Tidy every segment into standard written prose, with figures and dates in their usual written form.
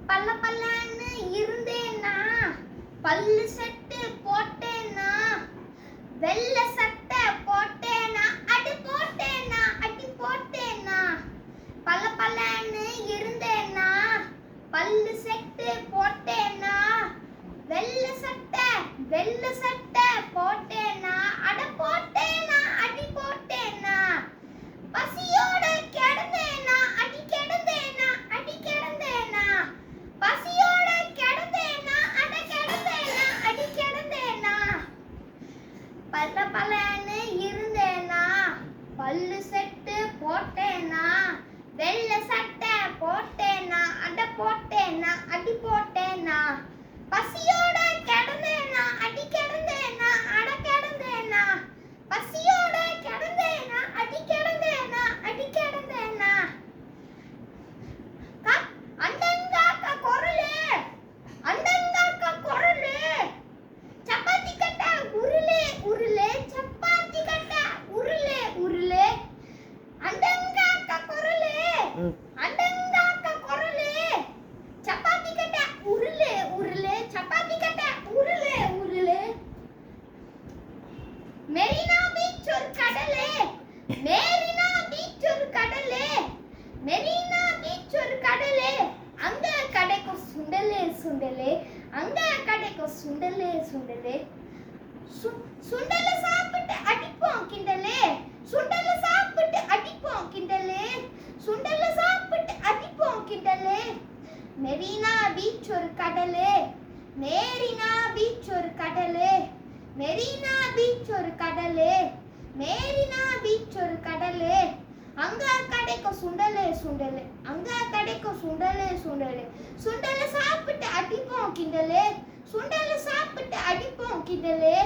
பல்ல பல்லன்னு இருந்தேனா, பல்லு செட்டு போட்டேனா, வெள்ளை சட்டை போட்டேனா, அடி போட்டேனா, அடி போட்டேனா. பல்ல பல்லன்னு இருந்தேனா, பல்லு செட்டு போட்டேனா, வெள்ளை சட்டை போட்டேனா, அட போட்டேனா, அடி போட்டேனா. பசியோட கிடந்தேனா, அடி கிடந்தேனா, அடி கிடந்தேனா. பசியோட கிடந்தேனா, அட கிடந்தேனா, அடி கிடந்தேனா. பல்ல பல்லன்னு இருந்தேனா, பல்லு செட்டு போட்டேனா, வெள்ளை சட்டை போட்டேனா, அட போட்டேனா, அடி போட்டேனா. பசியோட கிடந்தேனா, அடி கிடந்தேனா, அட கிடந்தேனா. பசியோட கிடந்தேனா, அடி கிடந்தேனா, அடி கிடந்தேனா. அண்டங்காக்க குரலு, அண்டங்காக்க குரலு, சப்பாத்தி கட்ட உருளே உருளே, சப்பாத்தி கட்ட உருளே உருளே. அண்டங்காக்க குரலு, அண்டங்காக்க குரலு, சப்பாத்தி கட்ட உருளே உருளே, சப்பாத்தி கட்ட உருளே உருளே. மெரினா பீச் ஒரு கடலே, மெரினா பீச் ஒரு கடலே, மெரினா பீச் ஒரு கடலே. அங்க கடைக்கும் சுண்டலே சுண்டலே, அங்க கடைக்கும் சுண்டலே சுண்டலே. சுண்டல சாப்பிட்டு அடிப்போம் கிண்டலே, சுண்டல சாப்பிட்டு அடிப்போம் கிண்டலே, சுண்டல சாப்பிட்டு அடிப்போம் கிண்டலே. மெரினா பீச் ஒரு கடலே, மெரினா பீச் ஒரு கடலே, மெரினா பீச் ஒரு கடலே, மெரினா பீச் ஒரு கடலே. அங்க கடைக்கும் சுண்டலே சுண்டலே, அங்க கடைக்கும் சுண்டலே சுண்டலே. சுண்டல சாப்பிட்டு அடிப்போம் கிண்டலே, சுண்டல சாப்பிட்டு அடிப்போம் கிண்டலே.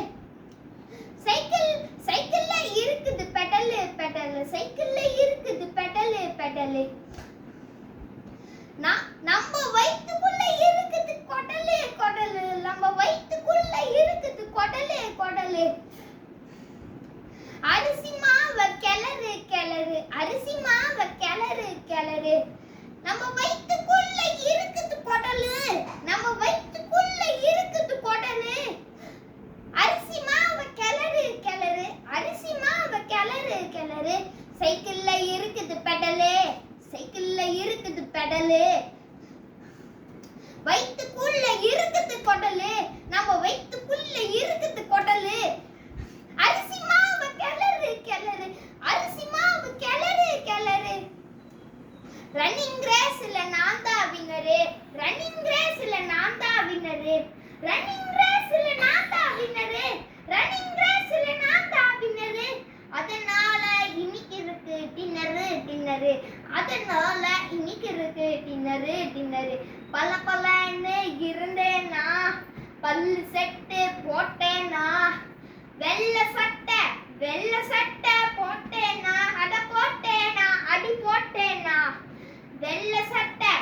சைக்கிள்ல இருக்குது பெடலு பெடலு, சைக்கிள்ல இருக்குது பெடலு பெடலு. நம்ம வயித்துக்குள்ள இருக்குது கொடலு கொடலு, நம்ம வயித்துக்குள்ள இருக்குது கொடலு கொடலு. அரிசி மாவை கிளறு கிளறு, அரிசி மாவை கிளறு கிளறு. நம்ம வயித்துக்குள்ள இருக்குது கொடலு, நம்ம வயித்துக்குள்ள இருக்குது கொடலு. அரிசி மாவை கிளறு கிளறு, அரிசி மாவை கிளறு கிளறு. சைக்கிள்ல இருக்குது பெடலு, சைக்கிள்ல இருக்குது பெடலு. வயித்துக்குள்ள இருக்குது கொடலு, நம்ம வயித்துக்குள்ள இருக்குது கொடலு. அரிசி மாவு கிளறு கிளறு, அரிசி மாவு கிளறு கிளறு. ரன்னிங் ரேஸ்ல நான் தான் வின்னரு, ரன்னிங் ரேஸ்ல நான் தான் வின்னரு, ரன்னிங் ரேஸ்ல நான் தான் வின்னரு, ரன்னிங் ரேஸ்ல நான் தான் வின்னரு. அதனால இன்னைக்கு இருக்கு டின்னரு டின்னரு, அதனால இன்னைக்கு இருக்கு டின்னரு டின்னரு. பல்ல பல்லன்னு இருந்தேனா, பல்லு செட்டு போட்டேனா, வெள்ளை சட்டை போட்டேனா, அட போட்டேனா, அடி போட்டேனா. வெள்ளை சட்டை